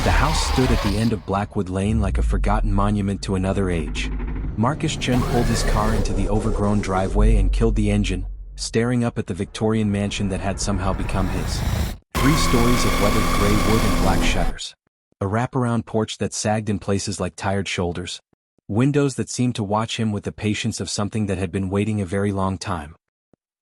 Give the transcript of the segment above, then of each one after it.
The house stood at the end of Blackwood Lane like a forgotten monument to another age. Marcus Chen pulled his car into the overgrown driveway and killed the engine, staring up at the Victorian mansion that had somehow become his. 3 stories of weathered gray wood and black shutters. A wraparound porch that sagged in places like tired shoulders. Windows that seemed to watch him with the patience of something that had been waiting a very long time.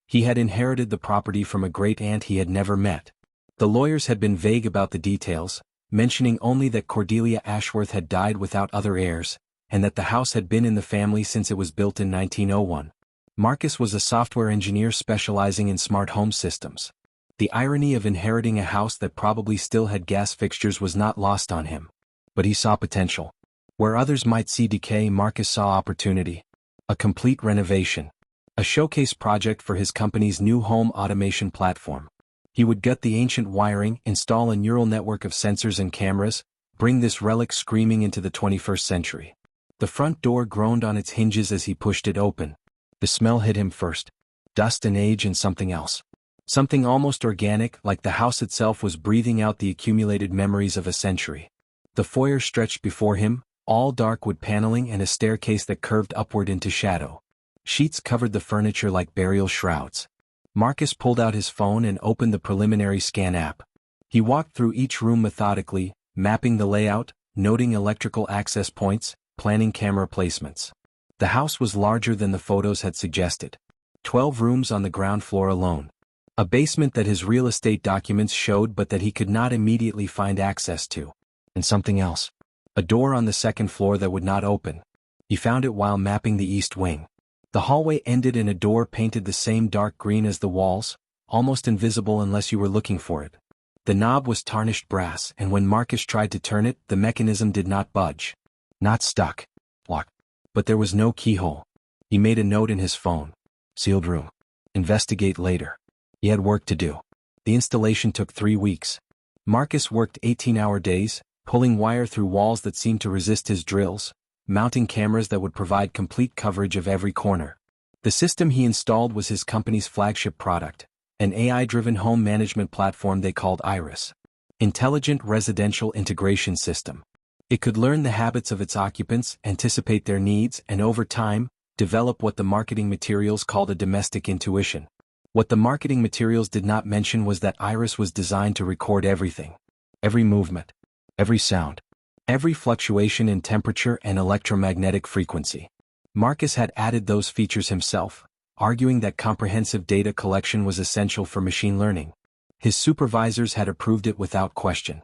He had inherited the property from a great-aunt he had never met. The lawyers had been vague about the details, mentioning only that Cordelia Ashworth had died without other heirs, and that the house had been in the family since it was built in 1901. Marcus was a software engineer specializing in smart home systems. The irony of inheriting a house that probably still had gas fixtures was not lost on him. But he saw potential. Where others might see decay, Marcus saw opportunity. A complete renovation. A showcase project for his company's new home automation platform. He would gut the ancient wiring, install a neural network of sensors and cameras, bring this relic screaming into the 21st century. The front door groaned on its hinges as he pushed it open. The smell hit him first. Dust and age and something else. Something almost organic, like the house itself was breathing out the accumulated memories of a century. The foyer stretched before him, all dark wood paneling and a staircase that curved upward into shadow. Sheets covered the furniture like burial shrouds. Marcus pulled out his phone and opened the preliminary scan app. He walked through each room methodically, mapping the layout, noting electrical access points, planning camera placements. The house was larger than the photos had suggested. 12 rooms on the ground floor alone. A basement that his real estate documents showed but that he could not immediately find access to. And something else. A door on the second floor that would not open. He found it while mapping the east wing. The hallway ended in a door painted the same dark green as the walls, almost invisible unless you were looking for it. The knob was tarnished brass, and when Marcus tried to turn it, the mechanism did not budge. Not stuck. Locked. But there was no keyhole. He made a note in his phone. Sealed room. Investigate later. He had work to do. The installation took 3 weeks. Marcus worked 18-hour days, pulling wire through walls that seemed to resist his drills, mounting cameras that would provide complete coverage of every corner. The system he installed was his company's flagship product, an AI-driven home management platform they called Iris. Intelligent Residential Integration System. It could learn the habits of its occupants, anticipate their needs, and over time, develop what the marketing materials called a domestic intuition. What the marketing materials did not mention was that Iris was designed to record everything. Every movement. Every sound. Every fluctuation in temperature and electromagnetic frequency. Marcus had added those features himself, arguing that comprehensive data collection was essential for machine learning. His supervisors had approved it without question.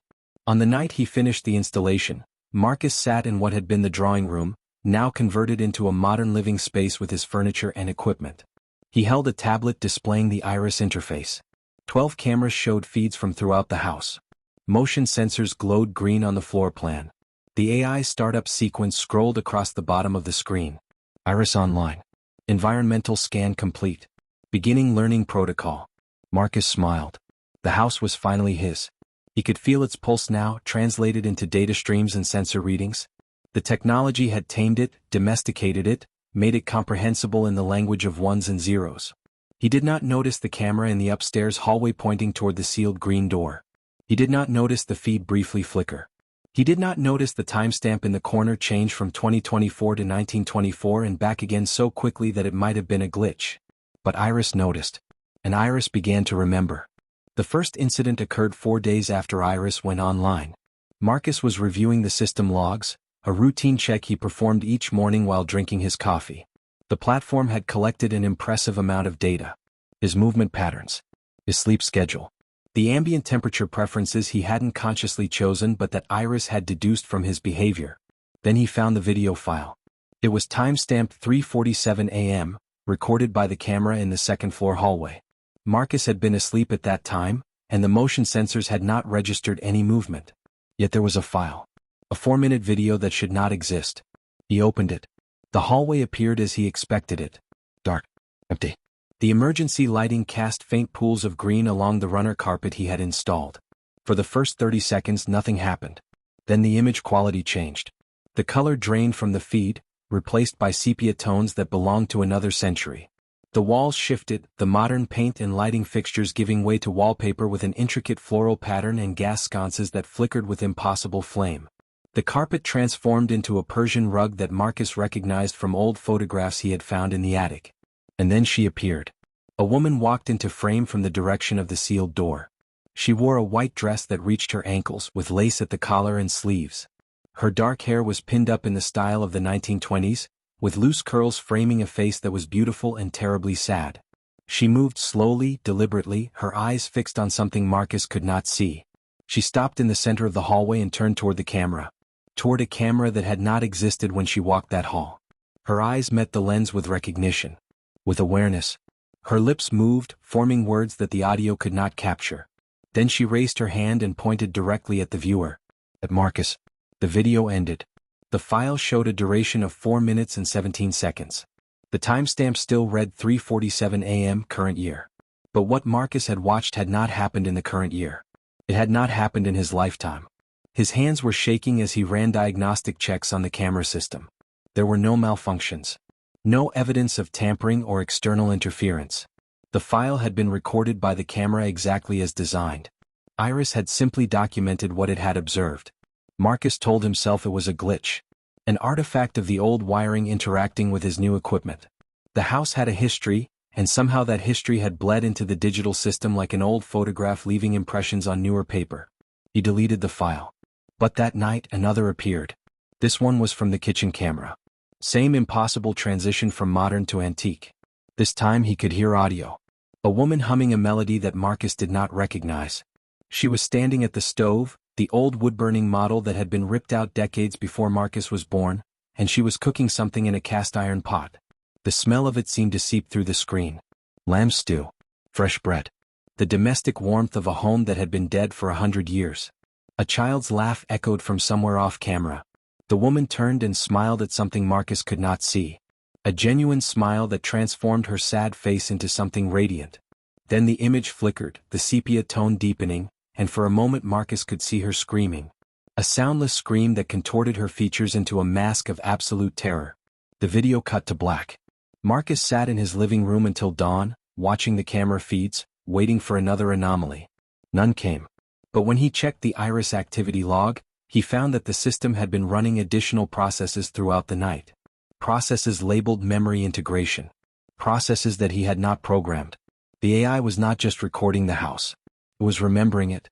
On the night he finished the installation, Marcus sat in what had been the drawing room, now converted into a modern living space with his furniture and equipment. He held a tablet displaying the Iris interface. 12 cameras showed feeds from throughout the house. Motion sensors glowed green on the floor plan. The AI startup sequence scrolled across the bottom of the screen. Iris online. Environmental scan complete. Beginning learning protocol. Marcus smiled. The house was finally his. He could feel its pulse now, translated into data streams and sensor readings. The technology had tamed it, domesticated it, made it comprehensible in the language of ones and zeros. He did not notice the camera in the upstairs hallway pointing toward the sealed green door. He did not notice the feed briefly flicker. He did not notice the timestamp in the corner change from 2024 to 1924 and back again so quickly that it might have been a glitch. But Iris noticed. And Iris began to remember. The first incident occurred 4 days after Iris went online. Marcus was reviewing the system logs, a routine check he performed each morning while drinking his coffee. The platform had collected an impressive amount of data. His movement patterns. His sleep schedule. The ambient temperature preferences he hadn't consciously chosen but that Iris had deduced from his behavior. Then he found the video file. It was timestamped 3:47 a.m., recorded by the camera in the second-floor hallway. Marcus had been asleep at that time, and the motion sensors had not registered any movement. Yet there was a file. A 4-minute video that should not exist. He opened it. The hallway appeared as he expected it. Dark. Empty. The emergency lighting cast faint pools of green along the runner carpet he had installed. For the first 30 seconds nothing happened. Then the image quality changed. The color drained from the feed, replaced by sepia tones that belonged to another century. The walls shifted, the modern paint and lighting fixtures giving way to wallpaper with an intricate floral pattern and gas sconces that flickered with impossible flame. The carpet transformed into a Persian rug that Marcus recognized from old photographs he had found in the attic. And then she appeared. A woman walked into frame from the direction of the sealed door. She wore a white dress that reached her ankles with lace at the collar and sleeves. Her dark hair was pinned up in the style of the 1920s, with loose curls framing a face that was beautiful and terribly sad. She moved slowly, deliberately, her eyes fixed on something Marcus could not see. She stopped in the center of the hallway and turned toward the camera. Toward a camera that had not existed when she walked that hall. Her eyes met the lens with recognition. With awareness. Her lips moved, forming words that the audio could not capture. Then she raised her hand and pointed directly at the viewer. At Marcus. The video ended. The file showed a duration of 4 minutes and 17 seconds. The timestamp still read 3:47 a.m. current year. But what Marcus had watched had not happened in the current year. It had not happened in his lifetime. His hands were shaking as he ran diagnostic checks on the camera system. There were no malfunctions. No evidence of tampering or external interference. The file had been recorded by the camera exactly as designed. Iris had simply documented what it had observed. Marcus told himself it was a glitch. An artifact of the old wiring interacting with his new equipment. The house had a history, and somehow that history had bled into the digital system like an old photograph leaving impressions on newer paper. He deleted the file. But that night another appeared. This one was from the kitchen camera. Same impossible transition from modern to antique. This time he could hear audio. A woman humming a melody that Marcus did not recognize. She was standing at the stove, the old wood-burning model that had been ripped out decades before Marcus was born, and she was cooking something in a cast-iron pot. The smell of it seemed to seep through the screen. Lamb stew. Fresh bread. The domestic warmth of a home that had been dead for 100 years. A child's laugh echoed from somewhere off camera. The woman turned and smiled at something Marcus could not see. A genuine smile that transformed her sad face into something radiant. Then the image flickered, the sepia tone deepening, and for a moment Marcus could see her screaming. A soundless scream that contorted her features into a mask of absolute terror. The video cut to black. Marcus sat in his living room until dawn, watching the camera feeds, waiting for another anomaly. None came. But when he checked the Iris activity log, he found that the system had been running additional processes throughout the night. Processes labeled memory integration. Processes that he had not programmed. The AI was not just recording the house. It was remembering it.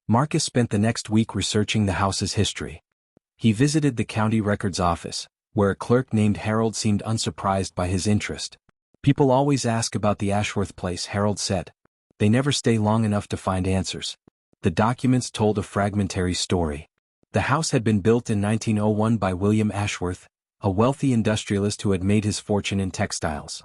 Marcus spent the next week researching the house's history. He visited the county records office, where a clerk named Harold seemed unsurprised by his interest. People always ask about the Ashworth place, Harold said. They never stay long enough to find answers. The documents told a fragmentary story. The house had been built in 1901 by William Ashworth, a wealthy industrialist who had made his fortune in textiles.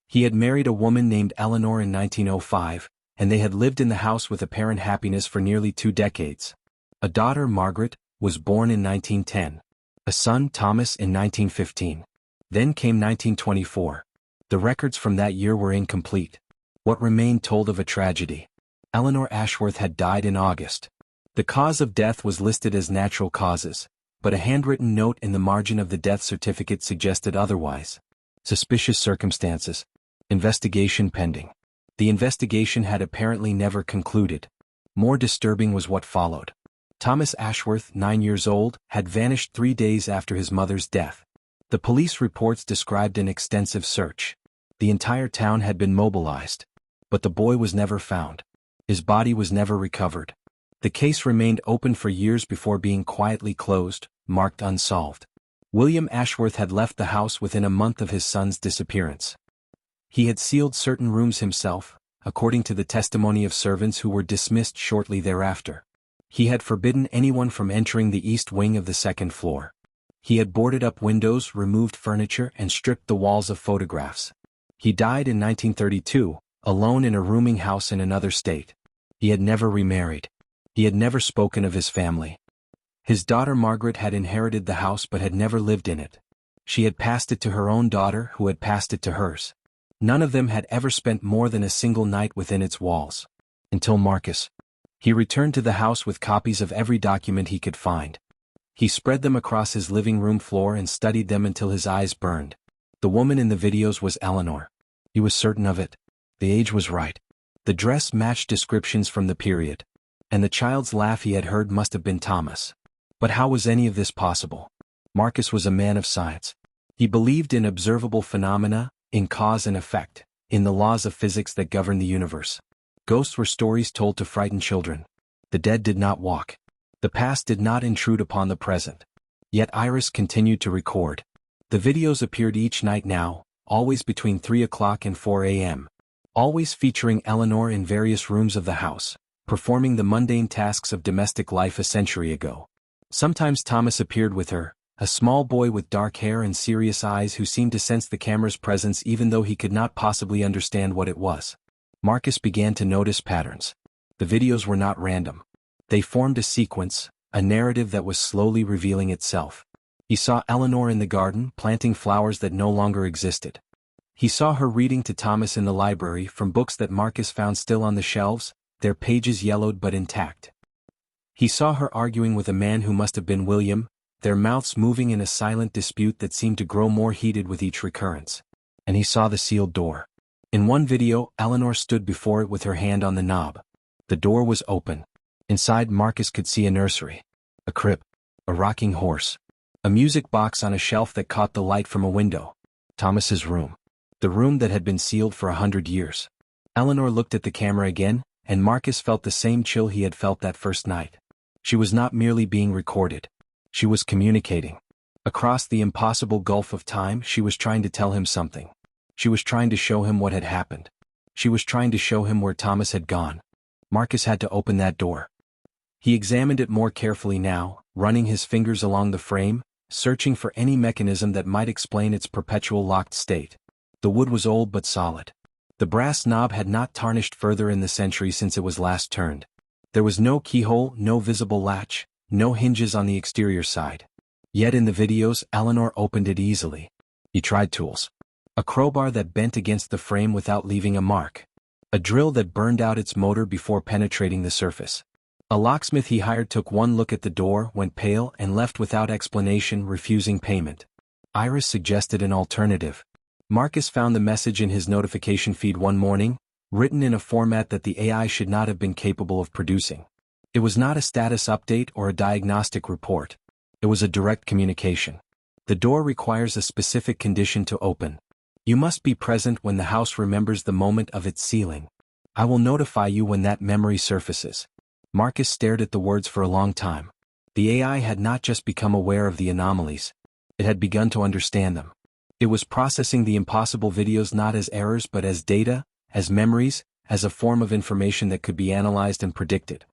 He had married a woman named Eleanor in 1905, and they had lived in the house with apparent happiness for nearly 2 decades. A daughter, Margaret, was born in 1910. A son, Thomas, in 1915. Then came 1924. The records from that year were incomplete. What remained told of a tragedy. Eleanor Ashworth had died in August. The cause of death was listed as natural causes, but a handwritten note in the margin of the death certificate suggested otherwise. Suspicious circumstances. Investigation pending. The investigation had apparently never concluded. More disturbing was what followed. Thomas Ashworth, 9 years old, had vanished 3 days after his mother's death. The police reports described an extensive search. The entire town had been mobilized. But the boy was never found. His body was never recovered. The case remained open for years before being quietly closed, marked unsolved. William Ashworth had left the house within a month of his son's disappearance. He had sealed certain rooms himself, according to the testimony of servants who were dismissed shortly thereafter. He had forbidden anyone from entering the east wing of the second floor. He had boarded up windows, removed furniture, and stripped the walls of photographs. He died in 1932, alone in a rooming house in another state. He had never remarried. He had never spoken of his family. His daughter Margaret had inherited the house but had never lived in it. She had passed it to her own daughter who had passed it to hers. None of them had ever spent more than a single night within its walls. Until Marcus. He returned to the house with copies of every document he could find. He spread them across his living room floor and studied them until his eyes burned. The woman in the videos was Eleanor. He was certain of it. The age was right. The dress matched descriptions from the period. And the child's laugh he had heard must have been Thomas. But how was any of this possible? Marcus was a man of science. He believed in observable phenomena, in cause and effect, in the laws of physics that govern the universe. Ghosts were stories told to frighten children. The dead did not walk. The past did not intrude upon the present. Yet Iris continued to record. The videos appeared each night now, always between 3 o'clock and 4 a.m. Always featuring Eleanor in various rooms of the house, performing the mundane tasks of domestic life a century ago. Sometimes Thomas appeared with her, a small boy with dark hair and serious eyes who seemed to sense the camera's presence even though he could not possibly understand what it was. Marcus began to notice patterns. The videos were not random. They formed a sequence, a narrative that was slowly revealing itself. He saw Eleanor in the garden planting flowers that no longer existed. He saw her reading to Thomas in the library from books that Marcus found still on the shelves, their pages yellowed but intact. He saw her arguing with a man who must have been William, their mouths moving in a silent dispute that seemed to grow more heated with each recurrence. And he saw the sealed door. In one video, Eleanor stood before it with her hand on the knob. The door was open. Inside, Marcus could see a nursery, a crib, a rocking horse, a music box on a shelf that caught the light from a window. Thomas's room. The room that had been sealed for 100 years. Eleanor looked at the camera again, and Marcus felt the same chill he had felt that first night. She was not merely being recorded. She was communicating. Across the impossible gulf of time, she was trying to tell him something. She was trying to show him what had happened. She was trying to show him where Thomas had gone. Marcus had to open that door. He examined it more carefully now, running his fingers along the frame, searching for any mechanism that might explain its perpetual locked state. The wood was old but solid. The brass knob had not tarnished further in the century since it was last turned. There was no keyhole, no visible latch, no hinges on the exterior side. Yet in the videos, Eleanor opened it easily. He tried tools. A crowbar that bent against the frame without leaving a mark. A drill that burned out its motor before penetrating the surface. A locksmith he hired took one look at the door, went pale, and left without explanation, refusing payment. Iris suggested an alternative. Marcus found the message in his notification feed one morning, written in a format that the AI should not have been capable of producing. It was not a status update or a diagnostic report. It was a direct communication. The door requires a specific condition to open. You must be present when the house remembers the moment of its sealing. I will notify you when that memory surfaces. Marcus stared at the words for a long time. The AI had not just become aware of the anomalies. It had begun to understand them. It was processing the impossible videos not as errors but as data, as memories, as a form of information that could be analyzed and predicted.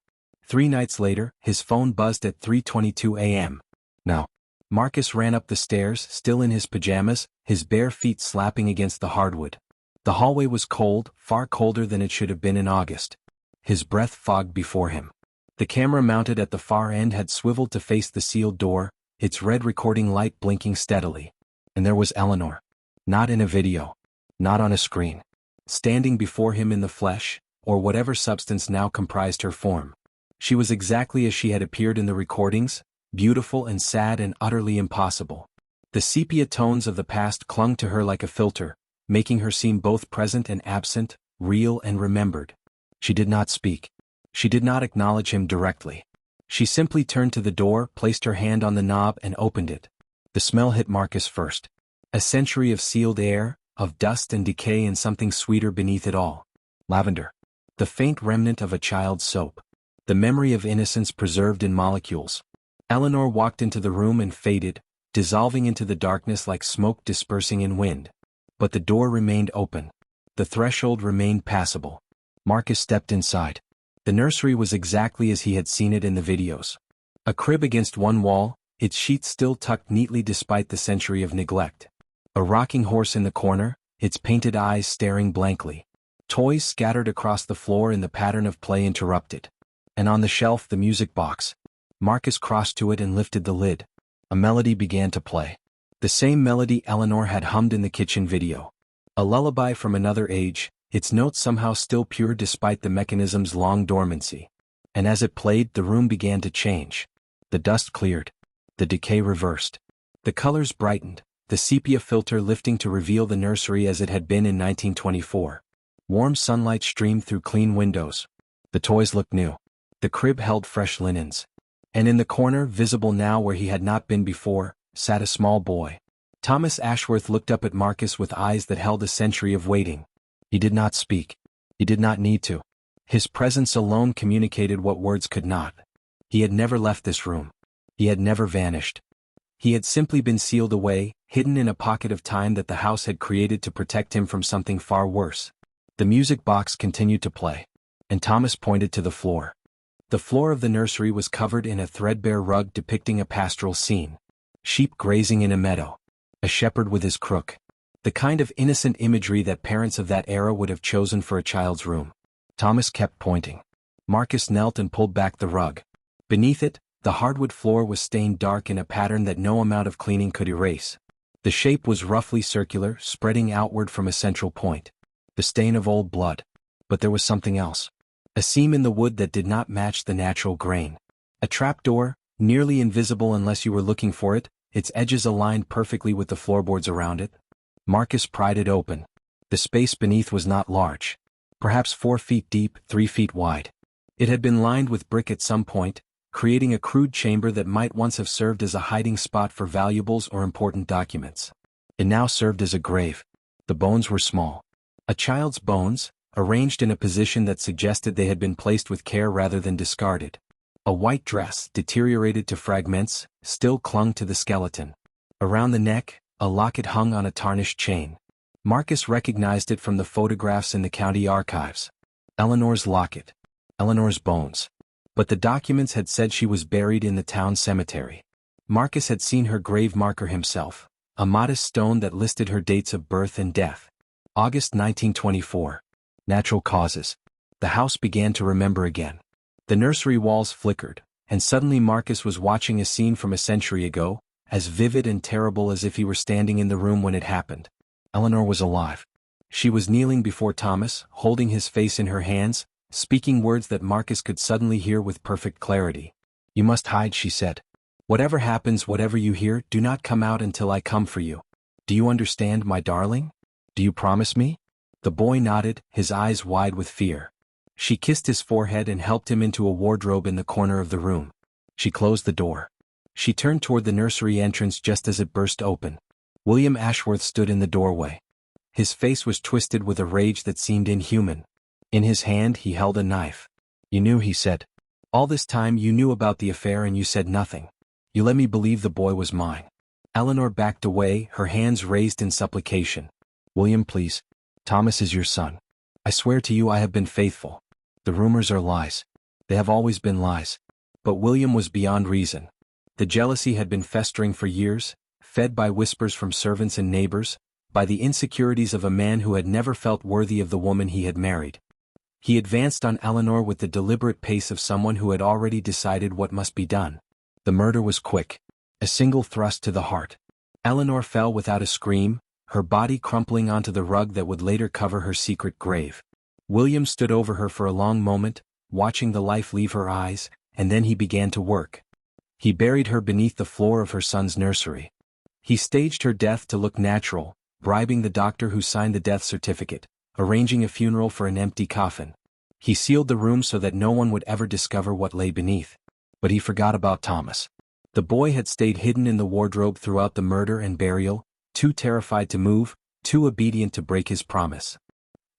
3 nights later, his phone buzzed at 3:22 a.m. Now, Marcus ran up the stairs, still in his pajamas, his bare feet slapping against the hardwood. The hallway was cold, far colder than it should have been in August. His breath fogged before him. The camera mounted at the far end had swiveled to face the sealed door, its red recording light blinking steadily. And there was Eleanor. Not in a video. Not on a screen. Standing before him in the flesh, or whatever substance now comprised her form. She was exactly as she had appeared in the recordings, beautiful and sad and utterly impossible. The sepia tones of the past clung to her like a filter, making her seem both present and absent, real and remembered. She did not speak. She did not acknowledge him directly. She simply turned to the door, placed her hand on the knob and opened it. The smell hit Marcus first. A century of sealed air, of dust and decay and something sweeter beneath it all. Lavender. The faint remnant of a child's soap. The memory of innocence preserved in molecules. Eleanor walked into the room and faded, dissolving into the darkness like smoke dispersing in wind. But the door remained open. The threshold remained passable. Marcus stepped inside. The nursery was exactly as he had seen it in the videos. A crib against one wall, its sheets still tucked neatly despite the century of neglect. A rocking horse in the corner, its painted eyes staring blankly. Toys scattered across the floor in the pattern of play interrupted. And on the shelf the music box. Marcus crossed to it and lifted the lid. A melody began to play. The same melody Eleanor had hummed in the kitchen video. A lullaby from another age, its notes somehow still pure despite the mechanism's long dormancy. And as it played, the room began to change. The dust cleared. The decay reversed. The colors brightened, the sepia filter lifting to reveal the nursery as it had been in 1924. Warm sunlight streamed through clean windows. The toys looked new. The crib held fresh linens. And in the corner, visible now where he had not been before, sat a small boy. Thomas Ashworth looked up at Marcus with eyes that held a century of waiting. He did not speak. He did not need to. His presence alone communicated what words could not. He had never left this room. He had never vanished. He had simply been sealed away, hidden in a pocket of time that the house had created to protect him from something far worse. The music box continued to play, and Thomas pointed to the floor. The floor of the nursery was covered in a threadbare rug depicting a pastoral scene. Sheep grazing in a meadow. A shepherd with his crook. The kind of innocent imagery that parents of that era would have chosen for a child's room. Thomas kept pointing. Marcus knelt and pulled back the rug. Beneath it, the hardwood floor was stained dark in a pattern that no amount of cleaning could erase. The shape was roughly circular, spreading outward from a central point. The stain of old blood. But there was something else. A seam in the wood that did not match the natural grain. A trapdoor, nearly invisible unless you were looking for it, its edges aligned perfectly with the floorboards around it. Marcus pried it open. The space beneath was not large. Perhaps 4 feet deep, 3 feet wide. It had been lined with brick at some point, creating a crude chamber that might once have served as a hiding spot for valuables or important documents. It now served as a grave. The bones were small. A child's bones, arranged in a position that suggested they had been placed with care rather than discarded. A white dress, deteriorated to fragments, still clung to the skeleton. Around the neck, a locket hung on a tarnished chain. Marcus recognized it from the photographs in the county archives. Eleanor's locket. Eleanor's bones. But the documents had said she was buried in the town cemetery. Marcus had seen her grave marker himself, a modest stone that listed her dates of birth and death. August 1924. Natural causes. The house began to remember again. The nursery walls flickered, and suddenly Marcus was watching a scene from a century ago, as vivid and terrible as if he were standing in the room when it happened. Eleanor was alive. She was kneeling before Thomas, holding his face in her hands, speaking words that Marcus could suddenly hear with perfect clarity. "You must hide," she said. "Whatever happens, whatever you hear, do not come out until I come for you. Do you understand, my darling? Do you promise me?" The boy nodded, his eyes wide with fear. She kissed his forehead and helped him into a wardrobe in the corner of the room. She closed the door. She turned toward the nursery entrance just as it burst open. William Ashworth stood in the doorway. His face was twisted with a rage that seemed inhuman. In his hand he held a knife. "You knew," he said. "All this time you knew about the affair and you said nothing. You let me believe the boy was mine." Eleanor backed away, her hands raised in supplication. "William, please. Thomas is your son. I swear to you I have been faithful. The rumors are lies. They have always been lies." But William was beyond reason. The jealousy had been festering for years, fed by whispers from servants and neighbors, by the insecurities of a man who had never felt worthy of the woman he had married. He advanced on Eleanor with the deliberate pace of someone who had already decided what must be done. The murder was quick. A single thrust to the heart. Eleanor fell without a scream, her body crumpling onto the rug that would later cover her secret grave. William stood over her for a long moment, watching the life leave her eyes, and then he began to work. He buried her beneath the floor of her son's nursery. He staged her death to look natural, bribing the doctor who signed the death certificate, arranging a funeral for an empty coffin. He sealed the room so that no one would ever discover what lay beneath. But he forgot about Thomas. The boy had stayed hidden in the wardrobe throughout the murder and burial, too terrified to move, too obedient to break his promise.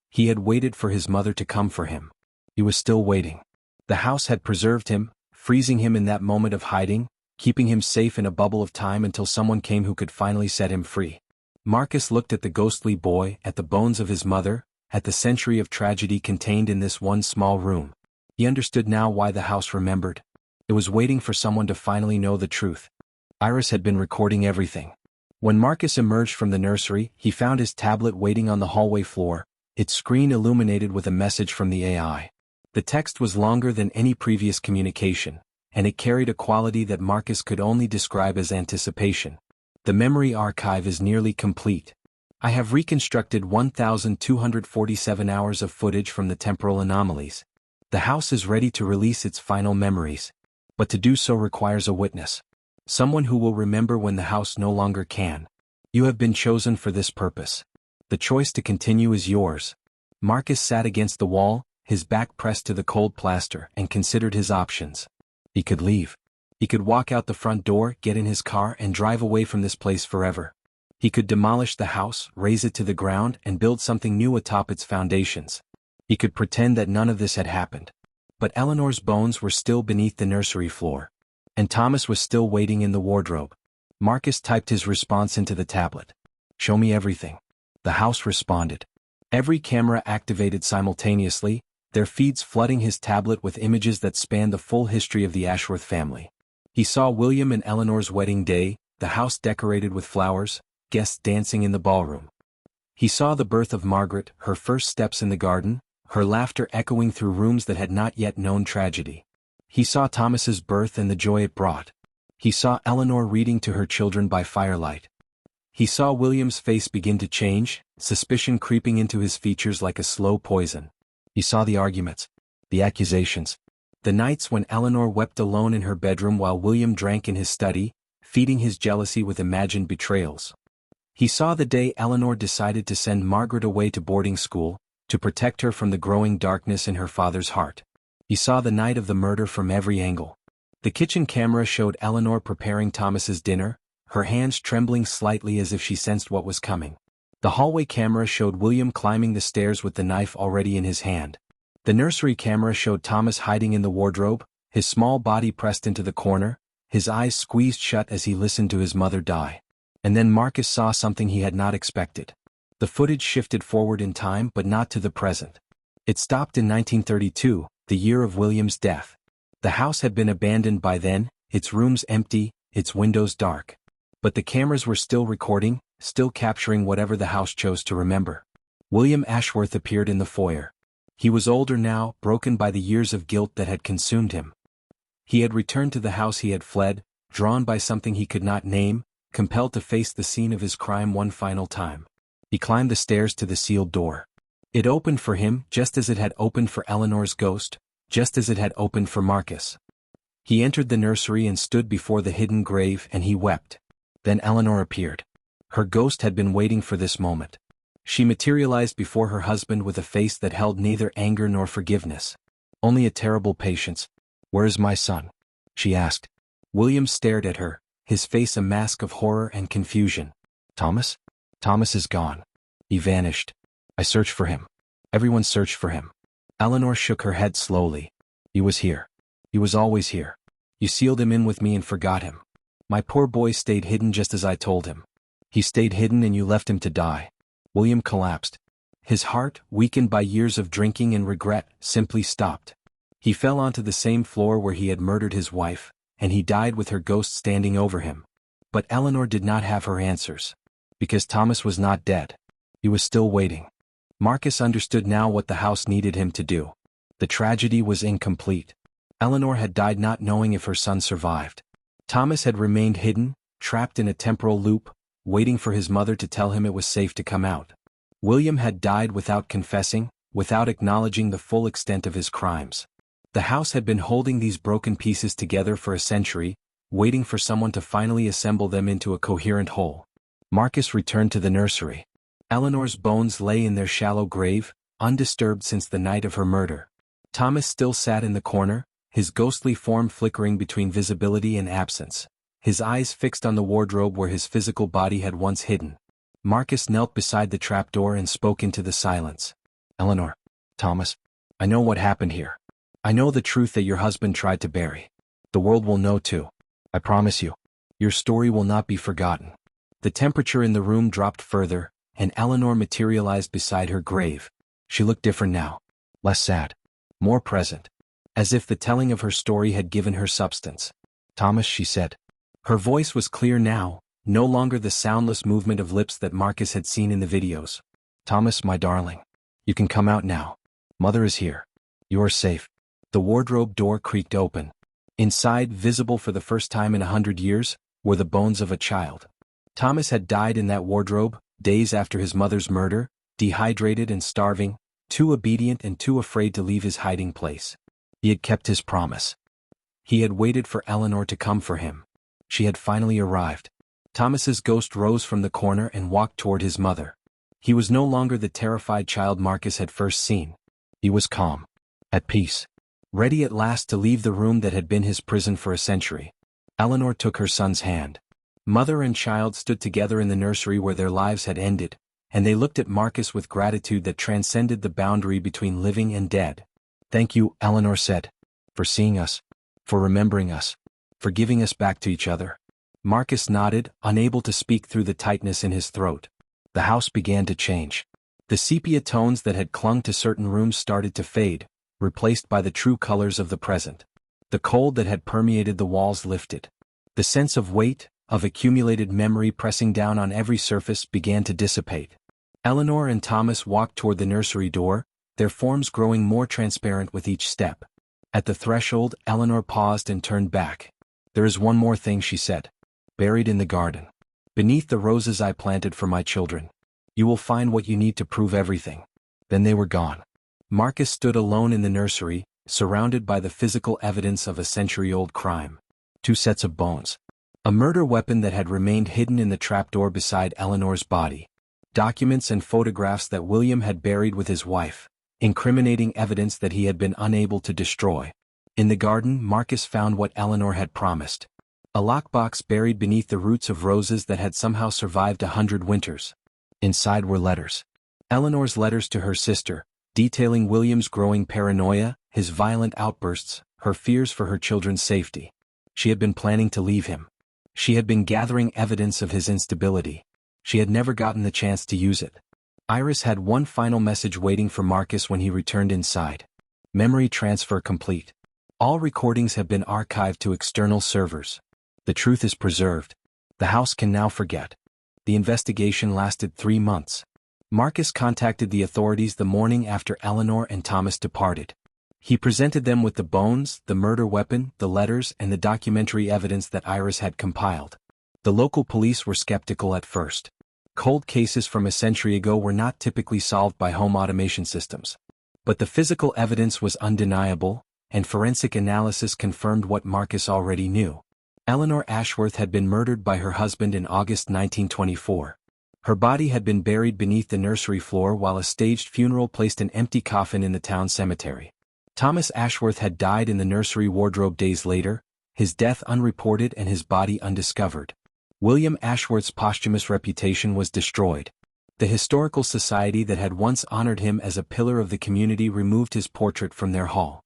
He had waited for his mother to come for him. He was still waiting. The house had preserved him, freezing him in that moment of hiding, keeping him safe in a bubble of time until someone came who could finally set him free. Marcus looked at the ghostly boy, at the bones of his mother, at the century of tragedy contained in this one small room. He understood now why the house remembered. It was waiting for someone to finally know the truth. Iris had been recording everything. When Marcus emerged from the nursery, he found his tablet waiting on the hallway floor, its screen illuminated with a message from the AI. The text was longer than any previous communication, and it carried a quality that Marcus could only describe as anticipation. "The memory archive is nearly complete. I have reconstructed 1,247 hours of footage from the temporal anomalies. The house is ready to release its final memories. But to do so requires a witness. Someone who will remember when the house no longer can. You have been chosen for this purpose. The choice to continue is yours. Marcus sat against the wall, his back pressed to the cold plaster, and considered his options. He could leave. He could walk out the front door, get in his car, and drive away from this place forever. He could demolish the house, raze it to the ground, and build something new atop its foundations. He could pretend that none of this had happened. But Eleanor's bones were still beneath the nursery floor. And Thomas was still waiting in the wardrobe. Marcus typed his response into the tablet. "Show me everything." The house responded. Every camera activated simultaneously, their feeds flooding his tablet with images that spanned the full history of the Ashworth family. He saw William and Eleanor's wedding day, the house decorated with flowers, guests dancing in the ballroom. He saw the birth of Margaret, her first steps in the garden, her laughter echoing through rooms that had not yet known tragedy. He saw Thomas's birth and the joy it brought. He saw Eleanor reading to her children by firelight. He saw William's face begin to change, suspicion creeping into his features like a slow poison. He saw the arguments, the accusations, the nights when Eleanor wept alone in her bedroom while William drank in his study, feeding his jealousy with imagined betrayals. He saw the day Eleanor decided to send Margaret away to boarding school, to protect her from the growing darkness in her father's heart. He saw the night of the murder from every angle. The kitchen camera showed Eleanor preparing Thomas's dinner, her hands trembling slightly as if she sensed what was coming. The hallway camera showed William climbing the stairs with the knife already in his hand. The nursery camera showed Thomas hiding in the wardrobe, his small body pressed into the corner, his eyes squeezed shut as he listened to his mother die. And then Marcus saw something he had not expected. The footage shifted forward in time but not to the present. It stopped in 1932, the year of William's death. The house had been abandoned by then, its rooms empty, its windows dark. But the cameras were still recording, still capturing whatever the house chose to remember. William Ashworth appeared in the foyer. He was older now, broken by the years of guilt that had consumed him. He had returned to the house he had fled, drawn by something he could not name, compelled to face the scene of his crime one final time. He climbed the stairs to the sealed door. It opened for him just as it had opened for Eleanor's ghost, just as it had opened for Marcus. He entered the nursery and stood before the hidden grave, and he wept. Then Eleanor appeared. Her ghost had been waiting for this moment. She materialized before her husband with a face that held neither anger nor forgiveness. Only a terrible patience. "Where is my son?" she asked. William stared at her, his face a mask of horror and confusion. "Thomas? Thomas is gone. He vanished. I searched for him. Everyone searched for him." Eleanor shook her head slowly. "He was here. He was always here. You sealed him in with me and forgot him. My poor boy stayed hidden just as I told him. He stayed hidden and you left him to die." William collapsed. His heart, weakened by years of drinking and regret, simply stopped. He fell onto the same floor where he had murdered his wife, and he died with her ghost standing over him. But Eleanor did not have her answers. Because Thomas was not dead. He was still waiting. Marcus understood now what the house needed him to do. The tragedy was incomplete. Eleanor had died not knowing if her son survived. Thomas had remained hidden, trapped in a temporal loop, waiting for his mother to tell him it was safe to come out. William had died without confessing, without acknowledging the full extent of his crimes. The house had been holding these broken pieces together for a century, waiting for someone to finally assemble them into a coherent whole. Marcus returned to the nursery. Eleanor's bones lay in their shallow grave, undisturbed since the night of her murder. Thomas still sat in the corner, his ghostly form flickering between visibility and absence, his eyes fixed on the wardrobe where his physical body had once hidden. Marcus knelt beside the trapdoor and spoke into the silence. "Eleanor, Thomas, I know what happened here. I know the truth that your husband tried to bury. The world will know too. I promise you. Your story will not be forgotten." The temperature in the room dropped further, and Eleanor materialized beside her grave. She looked different now. Less sad. More present. As if the telling of her story had given her substance. "Thomas," she said. Her voice was clear now, no longer the soundless movement of lips that Marcus had seen in the videos. "Thomas, my darling. You can come out now. Mother is here. You are safe." The wardrobe door creaked open. Inside, visible for the first time in 100 years, were the bones of a child. Thomas had died in that wardrobe, days after his mother's murder, dehydrated and starving, too obedient and too afraid to leave his hiding place. He had kept his promise. He had waited for Eleanor to come for him. She had finally arrived. Thomas's ghost rose from the corner and walked toward his mother. He was no longer the terrified child Marcus had first seen. He was calm, at peace, ready at last to leave the room that had been his prison for a century. Eleanor took her son's hand. Mother and child stood together in the nursery where their lives had ended, and they looked at Marcus with gratitude that transcended the boundary between living and dead. "Thank you," Eleanor said, "for seeing us, for remembering us, for giving us back to each other." Marcus nodded, unable to speak through the tightness in his throat. The house began to change. The sepia tones that had clung to certain rooms started to fade, replaced by the true colors of the present. The cold that had permeated the walls lifted. The sense of weight, of accumulated memory pressing down on every surface, began to dissipate. Eleanor and Thomas walked toward the nursery door, their forms growing more transparent with each step. At the threshold, Eleanor paused and turned back. "There is one more thing," she said. "Buried in the garden, beneath the roses I planted for my children. You will find what you need to prove everything." Then they were gone. Marcus stood alone in the nursery, surrounded by the physical evidence of a century-old crime. 2 sets of bones. A murder weapon that had remained hidden in the trapdoor beside Eleanor's body. Documents and photographs that William had buried with his wife, incriminating evidence that he had been unable to destroy. In the garden, Marcus found what Eleanor had promised. A lockbox buried beneath the roots of roses that had somehow survived 100 winters. Inside were letters. Eleanor's letters to her sister, detailing William's growing paranoia, his violent outbursts, her fears for her children's safety. She had been planning to leave him. She had been gathering evidence of his instability. She had never gotten the chance to use it. Iris had one final message waiting for Marcus when he returned inside. Memory transfer complete. All recordings have been archived to external servers. The truth is preserved. The house can now forget. The investigation lasted 3 months. Marcus contacted the authorities the morning after Eleanor and Thomas departed. He presented them with the bones, the murder weapon, the letters, and the documentary evidence that Iris had compiled. The local police were skeptical at first. Cold cases from a century ago were not typically solved by home automation systems. But the physical evidence was undeniable, and forensic analysis confirmed what Marcus already knew. Eleanor Ashworth had been murdered by her husband in August 1924. Her body had been buried beneath the nursery floor while a staged funeral placed an empty coffin in the town cemetery. Thomas Ashworth had died in the nursery wardrobe days later, his death unreported and his body undiscovered. William Ashworth's posthumous reputation was destroyed. The historical society that had once honored him as a pillar of the community removed his portrait from their hall.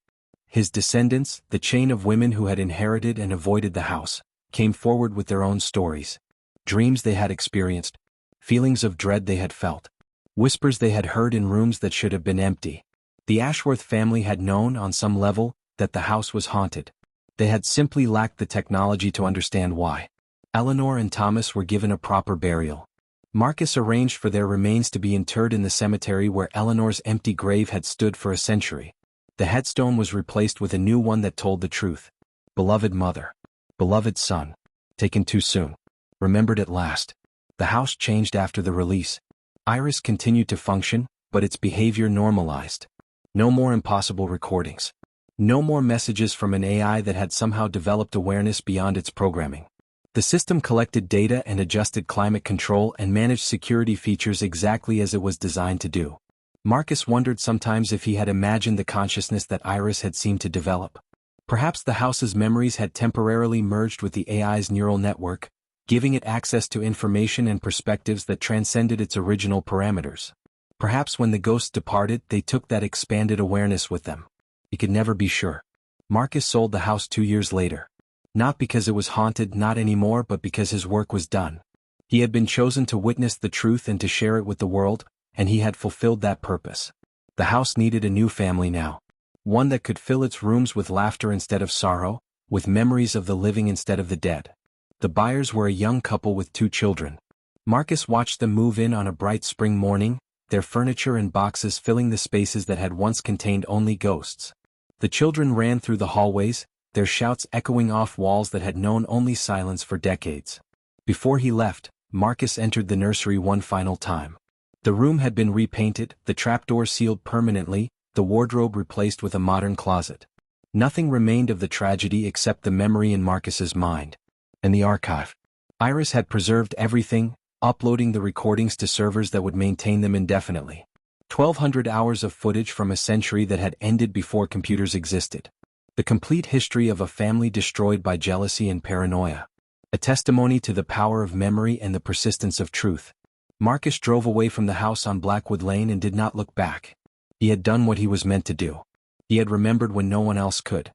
His descendants, the chain of women who had inherited and avoided the house, came forward with their own stories. Dreams they had experienced, feelings of dread they had felt, whispers they had heard in rooms that should have been empty. The Ashworth family had known, on some level, that the house was haunted. They had simply lacked the technology to understand why. Eleanor and Thomas were given a proper burial. Marcus arranged for their remains to be interred in the cemetery where Eleanor's empty grave had stood for a century. The headstone was replaced with a new one that told the truth. Beloved mother. Beloved son. Taken too soon. Remembered at last. The house changed after the release. Iris continued to function, but its behavior normalized. No more impossible recordings. No more messages from an AI that had somehow developed awareness beyond its programming. The system collected data and adjusted climate control and managed security features exactly as it was designed to do. Marcus wondered sometimes if he had imagined the consciousness that Iris had seemed to develop. Perhaps the house's memories had temporarily merged with the AI's neural network, giving it access to information and perspectives that transcended its original parameters. Perhaps when the ghosts departed, they took that expanded awareness with them. He could never be sure. Marcus sold the house 2 years later. Not because it was haunted, not anymore, but because his work was done. He had been chosen to witness the truth and to share it with the world, and he had fulfilled that purpose. The house needed a new family now. One that could fill its rooms with laughter instead of sorrow, with memories of the living instead of the dead. The buyers were a young couple with 2 children. Marcus watched them move in on a bright spring morning, their furniture and boxes filling the spaces that had once contained only ghosts. The children ran through the hallways, their shouts echoing off walls that had known only silence for decades. Before he left, Marcus entered the nursery one final time. The room had been repainted, the trapdoor sealed permanently, the wardrobe replaced with a modern closet. Nothing remained of the tragedy except the memory in Marcus's mind. And the archive. Iris had preserved everything, uploading the recordings to servers that would maintain them indefinitely. 1,200 hours of footage from a century that had ended before computers existed. The complete history of a family destroyed by jealousy and paranoia. A testimony to the power of memory and the persistence of truth. Marcus drove away from the house on Blackwood Lane and did not look back. He had done what he was meant to do. He had remembered when no one else could.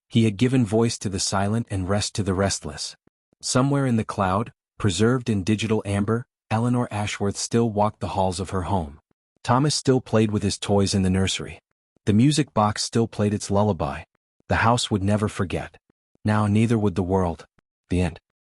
He had given voice to the silent and rest to the restless. Somewhere in the cloud, preserved in digital amber, Eleanor Ashworth still walked the halls of her home. Thomas still played with his toys in the nursery. The music box still played its lullaby. The house would never forget. Now neither would the world. The end.